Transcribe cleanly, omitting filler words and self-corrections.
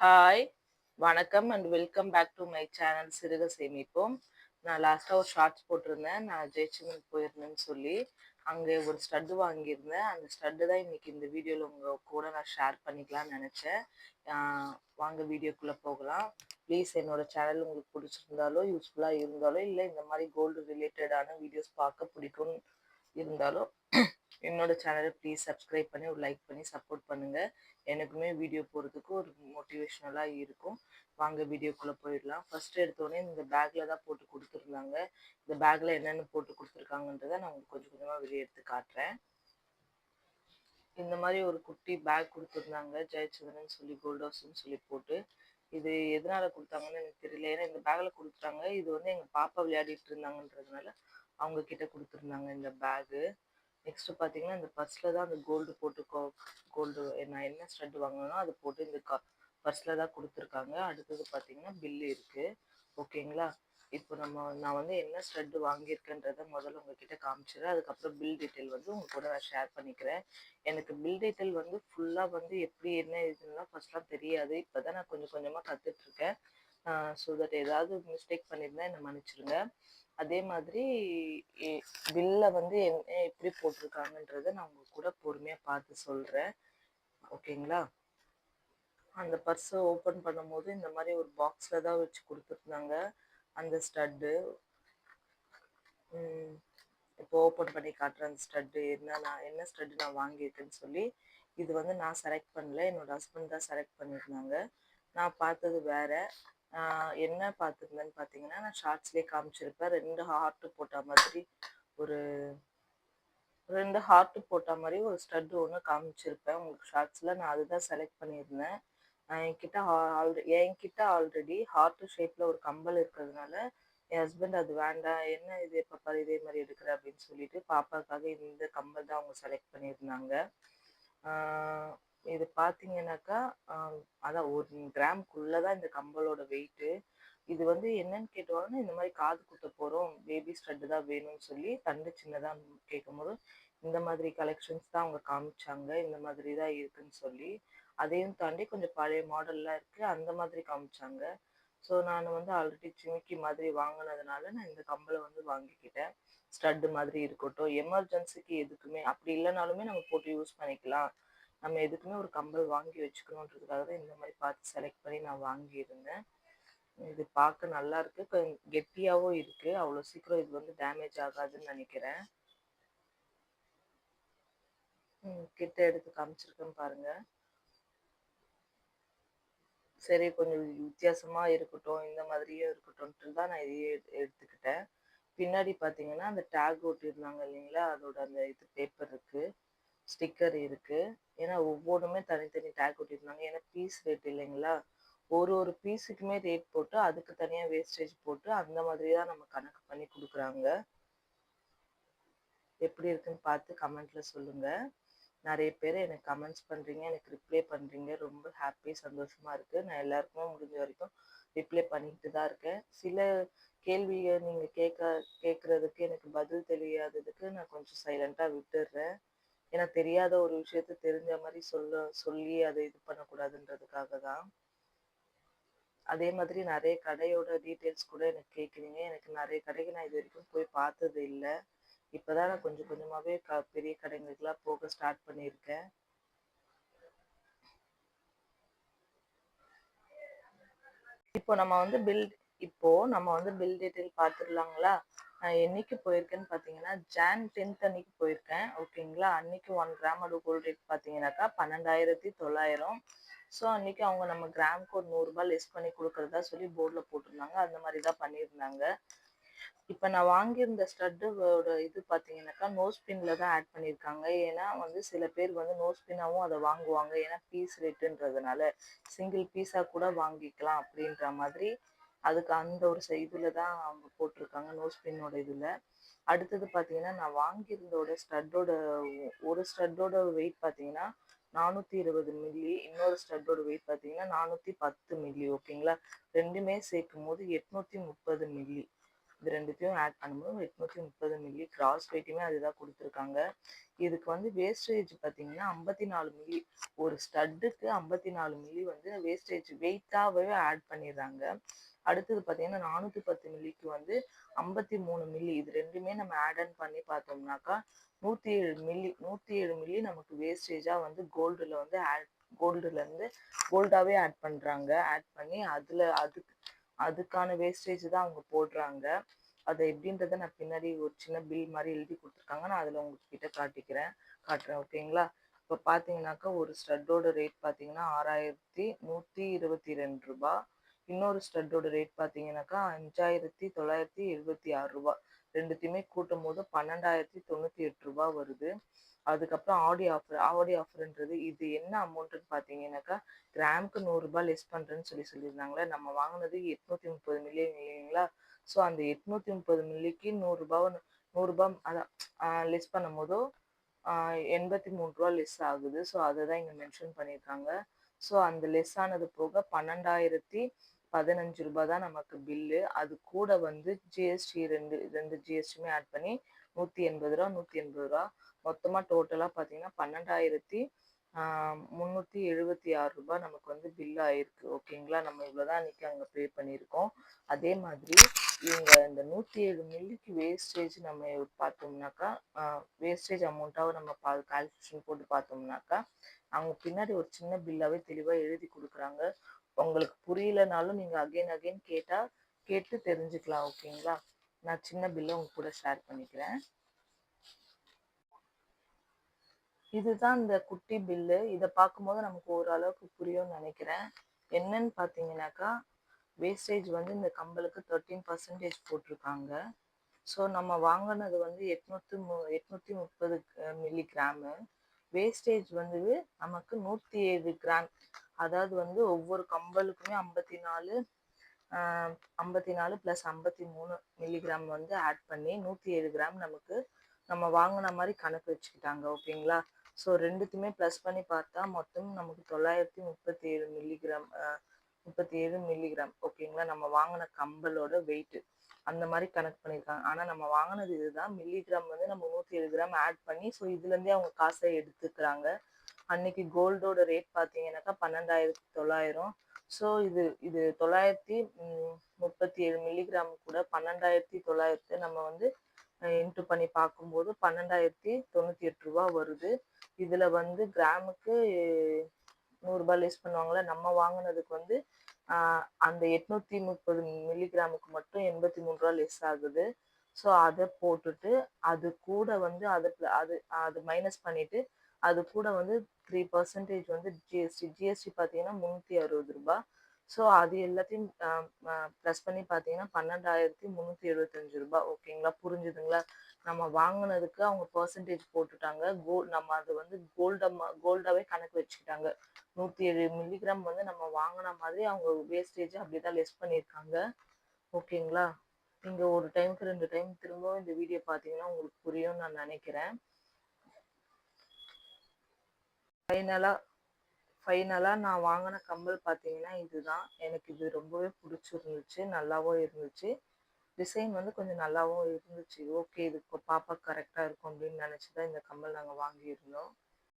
Hi! வணக்கம் and welcome back to my channel சிறுக சேமிப்போம். நான் லாஸ்ட்டா ஒரு ஷார்ட்ஸ் போட்டிருந்தேன். நான் ஜெயச்சந்திரன் போயிருந்தேன்னு சொல்லி. அங்கே ஒரு ஸ்டட்டு வாங்கியிருந்தேன். அந்த ஸ்டட்டு தான் இன்னைக்கு இந்த வீடியோல உங்க கூட நான் ஷேர் பண்ணிக்கலாம்னு நெனச்சேன். ஆ வாங்க வீடியோக்குள்ள போகலாம். ப்ளீஸ் என்னோட சேனல் உங்களுக்கு பிடிச்சிருந்தாலோ, யூஸ்ஃபுல்லா இருந்தாலோ, இல்ல இந்த மாரி கோல்டு ரிலேட்டடான வீடியோஸ் பார்க்க பிடிக்கும்னு இருந்தாலோ, என்னோட சேனலை ப்ளீஸ் சப்ஸ்கிரைப் பண்ணி ஒரு லைக் பண்ணி சப்போர்ட் பண்ணுங்க. எனக்குமே வீடியோ போடுறதுக்கு ஒரு மோட்டிவேஷனலாக இருக்கும். வாங்க வீடியோக்குள்ளே போயிடலாம். ஃபர்ஸ்ட் எடுத்தோடனே இந்த பேக்கில் தான் போட்டு கொடுத்துருந்தாங்க. இந்த பேக்கில் என்னென்ன போட்டு கொடுத்துருக்காங்கன்றதை நான் உங்களுக்கு கொஞ்சம் கொஞ்சமாக வெளியே எடுத்து காட்டுறேன். இந்த மாதிரி ஒரு குட்டி பேக் கொடுத்துருந்தாங்க, ஜெயச்சந்திரன் சொல்லி கோல்ட் ஹவுஸ்ன்னு சொல்லி போட்டு. இது எதனால கொடுத்தாங்கன்னு எனக்கு தெரியல. ஏன்னா இந்த பேக்கில் கொடுத்துட்டாங்க. இது வந்து எங்கள் பாப்பா விளையாடிட்டு இருந்தாங்கன்றதுனால அவங்க கிட்ட கொடுத்துருந்தாங்க இந்த பேகு. நெக்ஸ்ட் பார்த்தீங்கன்னா இந்த பர்ஸில் தான் அந்த கோல்டு போட்டு கோல்டு நான் என்ன ஸ்டட் வாங்கினோ அதை போட்டு இந்த பர்ஸில் தான் கொடுத்துருக்காங்க. அடுத்தது பார்த்தீங்கன்னா பில்லு இருக்குது. ஓகேங்களா? இப்போ நான் வந்து என்ன ஸ்டட் வாங்கியிருக்கேன்றதை முதல்ல உங்ககிட்ட காமிச்சிடுறேன். அதுக்கப்புறம் பில் டீட்டெயில் வந்து உங்க கூட நான் ஷேர் பண்ணிக்கிறேன். எனக்கு பில் டீட்டெயில் வந்து ஃபுல்லாக வந்து எப்படி என்ன இதுன்னா ஃபர்ஸ்ட்லாம் தெரியாது. இப்போ தான் நான் கொஞ்சம் கொஞ்சமாக கற்றுட்ருக்கேன். ஸோ தட் ஏதாவது மிஸ்டேக் பண்ணியிருந்தா என்னை மன்னிச்சிடுங்க. அதே மாதிரி பில்ல வந்து என்ன எப்படி போட்டிருக்காங்கன்றத நான் உங்க கூட பொறுமையா பார்த்து சொல்றேன். ஓகேங்களா? அந்த பர்ஸை ஓப்பன் பண்ணும்போது இந்த மாதிரி ஒரு பாக்ஸ்ல தான் வச்சு கொடுத்துருந்தாங்க அந்த ஸ்டட்டு. இப்போ ஓப்பன் பண்ணி காட்டுறேன் அந்த ஸ்டட்டு என்ன ஸ்டட்டு நான் வாங்கியிருக்கேன்னு சொல்லி. இது வந்து நான் செலக்ட் பண்ணல, என்னோட ஹஸ்பண்ட் தான் செலக்ட் பண்ணியிருந்தாங்க. நான் பார்த்தது வேற. என்ன பார்த்துருந்தேன்னு பார்த்தீங்கன்னா, நான் ஷார்ட்ஸ்லேயே காமிச்சிருப்பேன். ஒரு 2 ஹார்ட் போட்ட மாதிரி ஒரு ஸ்டட் ஒன்று காமிச்சிருப்பேன் உங்களுக்கு ஷார்ட்ஸில். நான் அதுதான் செலக்ட் பண்ணியிருந்தேன். என்கிட்ட ஆல்ரெடி ஹார்ட் ஷேப்பில் ஒரு கம்பல் இருக்கிறதுனால என் ஹஸ்பண்ட் அது வேண்டாம், என்ன இது எப்போ பாரு இதே மாதிரி எடுக்கிற அப்படின்னு சொல்லிட்டு பாப்பாக்காக இந்த கம்பல் தான் அவங்க செலக்ட் பண்ணியிருந்தாங்க. இது பார்த்தீங்கன்னாக்கா அதான் 1 கிராம்குள்ளே தான் இந்த கம்பலோட வெயிட்டு. இது வந்து என்னன்னு கேட்டோன்னா, இந்த மாதிரி காது குத்த போகிறோம், பேபி ஸ்டட்டு தான் வேணும்னு சொல்லி தண்டு சின்னதாக கேட்கும்போது இந்த மாதிரி கலெக்ஷன்ஸ் தான் அவங்க காமிச்சாங்க. இந்த மாதிரி தான் இருக்குன்னு சொல்லி. அதையும் தாண்டி கொஞ்சம் பழைய மாடல்லாம் இருக்குது, அந்த மாதிரி காமிச்சாங்க. ஸோ நான் வந்து ஆல்ரெடி ஜிமிக்கி மாதிரி வாங்கினதுனால நான் இந்த கம்பலை வந்து வாங்கிக்கிட்டேன். ஸ்டட்டு மாதிரி இருக்கட்டும், எமர்ஜென்சிக்கு எதுக்குமே அப்படி இல்லைனாலுமே நம்ம போட்டு யூஸ் பண்ணிக்கலாம். நம்ம எதுக்குமே ஒரு கம்பல் வாங்கி வச்சுக்கணுன்றதுக்காக தான் இந்த மாதிரி பார்த்து செலக்ட் பண்ணி நான் வாங்கியிருந்தேன். இது பார்க்க நல்லா இருக்கு, கொஞ்சம் கெட்டியாகவும் இருக்கு. அவ்வளோ சீக்கிரம் இது வந்து டேமேஜ் ஆகாதுன்னு நினைக்கிறேன். கிட்ட எடுத்து காமிச்சிருக்கேன் பாருங்க. சரி, கொஞ்சம் வித்தியாசமா இருக்கட்டும், இந்த மாதிரியே இருக்கட்டும்ன்ட்டு தான் நான் இதையே எடுத்துக்கிட்டேன். பின்னாடி பார்த்தீங்கன்னா அந்த டேக் ஒட்டியிருந்தாங்க இல்லைங்களா, அதோட அந்த இது பேப்பர் இருக்கு, ஸ்டிக்கர் இருக்கு. ஏன்னா ஒவ்வொன்றுமே தனித்தனி டேக் ஒட்டியிருந்தாங்க. ஏன்னா பீஸ் ரேட் இல்லைங்களா, ஒரு பீஸுக்குமே ரேட் போட்டு அதுக்கு தனியாக வேஸ்டேஜ் போட்டு அந்த மாதிரி தான் நம்ம கணக்கு பண்ணி கொடுக்குறாங்க. எப்படி இருக்குன்னு பார்த்து கமெண்ட்ல சொல்லுங்க. நிறைய பேர் எனக்கு கமெண்ட்ஸ் பண்ணுறீங்க, எனக்கு ரிப்ளை பண்ணுறீங்க. ரொம்ப ஹாப்பி, சந்தோஷமாக இருக்குது. நான் எல்லாருக்குமே முடிஞ்ச வரைக்கும் ரிப்ளை பண்ணிக்கிட்டு தான் இருக்கேன். சில கேள்வியை நீங்கள் கேட்குறதுக்கு எனக்கு பதில் தெரியாததுக்கு நான் கொஞ்சம் சைலண்ட்டாக விட்டுடுறேன். ஏன்னா தெரியாத ஒரு விஷயத்த தெரிஞ்ச மாதிரி சொல்லி அதை இது பண்ணக்கூடாதுன்றதுக்காக தான். அதே மாதிரி நிறைய கடையோட டீட்டெயில்ஸ் கூட எனக்கு கேட்குறீங்க. எனக்கு நிறைய கடைக்கு நான் இது வரைக்கும் போய் பார்த்தது இல்லை. இப்போதான் நான் கொஞ்சம் கொஞ்சமாகவே பெரிய கடைங்களுக்கெல்லாம் போக ஸ்டார்ட் பண்ணியிருக்கேன். இப்போ நம்ம வந்து பில் டீட்டெயில் பார்த்துடலாங்களா? நான் என்னைக்கு போயிருக்கேன்னு பார்த்தீங்கன்னா, ஜான் 10th அன்னைக்கு போயிருக்கேன். ஓகேங்களா? அன்னைக்கு 1 கிராமோட கோல்ட் ரேட் பார்த்தீங்கன்னாக்கா 12,900. ஸோ அன்னைக்கு அவங்க நம்ம கிராமுக்கு ஒரு ₹100 லெஸ் பண்ணி கொடுக்குறதா சொல்லி போர்டில் போட்டிருந்தாங்க. அந்த மாதிரி தான் பண்ணியிருந்தாங்க. இப்போ நான் வாங்கியிருந்த ஸ்டட்டோட இது பார்த்தீங்கன்னாக்கா நோஸ் பின்ல தான் ஆட் பண்ணியிருக்காங்க. ஏன்னா வந்து சில பேர் வந்து நோஸ் பின்னாவும் அதை வாங்குவாங்க. ஏன்னா பீஸ் ரேட்டுன்றதுனால சிங்கிள் பீஸாக கூட வாங்கிக்கலாம் அப்படின்ற மாதிரி அதுக்கு அந்த ஒரு இதில் தான் அவங்க போட்டிருக்காங்க, நோஸ் பின்னோட இதில். அடுத்தது பார்த்தீங்கன்னா நான் வாங்கியிருந்தோட ஒரு ஸ்டட்டோட வெயிட் பார்த்தீங்கன்னா 420 மில்லி, இன்னொரு ஸ்டட்டோட வெயிட் பார்த்தீங்கன்னா 410 மில்லி. ஓகேங்களா? ரெண்டுமே சேர்க்கும் போது 830 மில்லி இது 2த்தையும் ஆட் பண்ணும்போது 830 மில்லி. கிராஸ் வெயிட்டுமே அதுதான் குடுத்துருக்காங்க. இதுக்கு வந்து வேஸ்டேஜ் பார்த்தீங்கன்னா 54 மில்லி. ஒரு ஸ்டட்டுக்கு 54 மில்லி வந்து வேஸ்டேஜ் வெயிட்டாவே ஆட் பண்ணிடுறாங்க. அடுத்தது பார்த்தீங்கன்னா 410 மில்லிக்கு வந்து 53 மில்லி. இது 2மே நம்ம ஆட் ஆன் பண்ணி பார்த்தோம்னாக்கா 107 மில்லி. 107 மில்லி நமக்கு வேஸ்டேஜா வந்து கோல்டுலேருந்து கோல்டாவே ஆட் பண்றாங்க. ஆட் பண்ணி அதுக்கான வேஸ்டேஜ் தான் அவங்க போடுறாங்க. அது எப்படின்றத நான் பின்னாடி ஒரு சின்ன பில் மாதிரி எழுதி கொடுத்துருக்காங்க. நான் அதில் உங்ககிட்ட காட்டுறேன். ஓகேங்களா? இப்போ பார்த்தீங்கன்னாக்கா ஒரு ஸ்டட்டோட ரேட் பார்த்தீங்கன்னா 6122 ரூபா. இன்னொரு ஸ்டட்டோட ரேட் பார்த்தீங்கன்னாக்கா 5976 ரூபா. 2த்தையுமே கூட்டும் போது 12,098 ரூபா வருது. அதுக்கப்புறம் ஆடி ஆஃபர்ன்றது இது என்ன அமௌண்ட்டுன்னு பார்த்தீங்கன்னாக்கா கிராமுக்கு 100 ரூபாய் லெஸ் பண்ணுறேன்னு சொல்லியிருந்தாங்களே. நம்ம வாங்கினது 830 மில்லி இல்லைங்களா? ஸோ அந்த 830 மில்லிக்கு 100 ரூபாய் அதான் லெஸ் பண்ணும் போதோ 83 ரூபா லெஸ் ஆகுது. ஸோ அதை தான் இங்கே மென்ஷன் பண்ணியிருக்காங்க. ஸோ அந்த லெஸ் ஆனது போக 12,015 ரூபாய் தான் நமக்கு பில்லு. அது கூட வந்து ஜிஎஸ்டி ரெண்டு ஜிஎஸ்டியுமே ஆட் பண்ணி 180 ரூபா. மொத்தமாக டோட்டலாக பார்த்தீங்கன்னா 12,376 ரூபாய் நமக்கு வந்து பில் ஆயிருக்கு. ஓகேங்களா? நம்ம இவ்வளோதான் அன்றைக்கி அங்கே பே பண்ணியிருக்கோம். அதே மாதிரி இவங்க இந்த 107 மில்லிக்கு வேஸ்டேஜ் நம்ம பார்த்தோம்னாக்கா வேஸ்டேஜ் அமௌண்ட்டாக நம்ம கால்குலேஷன் போட்டு பார்த்தோம்னாக்கா அவங்க பின்னாடி ஒரு சின்ன பில்லாகவே தெளிவாக எழுதி கொடுக்குறாங்க. உங்களுக்கு புரியலனாலும் நீங்கள் அகைன் கேட்டு தெரிஞ்சுக்கலாம். ஓகேங்களா? நான் சின்ன பில்லை உங்க கூட ஷேர் பண்ணிக்கிறேன். இதுதான் இந்த குட்டி பில்லு. இதை பார்க்கும்போது நமக்கு ஓரளவுக்கு புரியும்னு நினைக்கிறேன். என்னன்னு பார்த்தீங்கன்னாக்கா வேஸ்டேஜ் வந்து இந்த கம்பலுக்கு 13% போட்டிருக்காங்க. ஸோ நம்ம வாங்கினது வந்து 830 மில்லிகிராமு. வேஸ்டேஜ் வந்து நமக்கு 107 கிராம். அதாவது வந்து ஒவ்வொரு கம்பலுக்குமே 54 + 53 மில்லிகிராம் வந்து ஆட் பண்ணி 107 கிராம் நமக்கு நம்ம வாங்கின மாதிரி கணக்கு வச்சுக்கிட்டாங்க. ஓகேங்களா? ஸோ 2த்தையுமே ப்ளஸ் பண்ணி பார்த்தா மொத்தம் நமக்கு 937 மில்லிகிராம் 37 மில்லிகிராம். ஓகேங்களா? நம்ம வாங்கின கம்பலோட வெயிட்டு அந்த மாதிரி கணக்கு பண்ணியிருக்காங்க. ஆனால் நம்ம வாங்கினது இதுதான். மில்லிகிராம் வந்து நம்ம 107 கிராம் ஆட் பண்ணி ஸோ இதுலேருந்தே அவங்க காசை எடுத்துக்கிறாங்க. அன்னைக்கு கோல்டோட ரேட் பார்த்தீங்கன்னாக்கா 12,900. ஸோ இது 937 மில்லிகிராம் கூட 12,900 நம்ம வந்து இன்ட்டு பண்ணி பார்க்கும்போது 12,098 ரூபா வருது. இதில் வந்து கிராமுக்கு 100 ரூபாய் லெஸ் பண்ணுவாங்களே. நம்ம வாங்கினதுக்கு வந்து அந்த 830 மில்லிகிராமுக்கு மட்டும் 83 ரூபா லெஸ் ஆகுது. ஸோ அதை போட்டுட்டு அது கூட வந்து அது மைனஸ் பண்ணிட்டு அது கூட வந்து 3% வந்து ஜிஎஸ்டி பார்த்தீங்கன்னா 360 ரூபாய். ஸோ அது எல்லாத்தையும் ப்ளஸ் பண்ணி பார்த்தீங்கன்னா 12,375 ரூபாய். ஓகேங்களா? புரிஞ்சுதுங்களா? நம்ம வாங்கினதுக்கு அவங்க பர்சன்டேஜ் போட்டுட்டாங்க. நம்ம அது வந்து கோல்டாவே கணக்கு வச்சுக்கிட்டாங்க. 107 மில்லிகிராம் வந்து நம்ம வாங்கின மாதிரி அவங்க வேஸ்டேஜ் அப்படிதான் லெஸ் பண்ணியிருக்காங்க. ஓகேங்களா? நீங்கள் ஒரு டைமுக்கு 2 டைம் திரும்பவும் இந்த வீடியோ பார்த்தீங்கன்னா உங்களுக்கு புரியும்னு நான் நினைக்கிறேன். ஃபைனலாக நான் வாங்கின கம்பல் பார்த்தீங்கன்னா இதுதான். எனக்கு இது ரொம்பவே பிடிச்சிருந்துச்சு. நல்லாவும் இருந்துச்சு. டிசைன் வந்து கொஞ்சம் நல்லாவும் இருந்துச்சு. ஓகே, இது இப்போ பாப்பா கரெக்டாக இருக்கும் அப்படின்னு நினச்சி தான் இந்த கம்மல் நாங்கள் வாங்கியிருந்தோம்.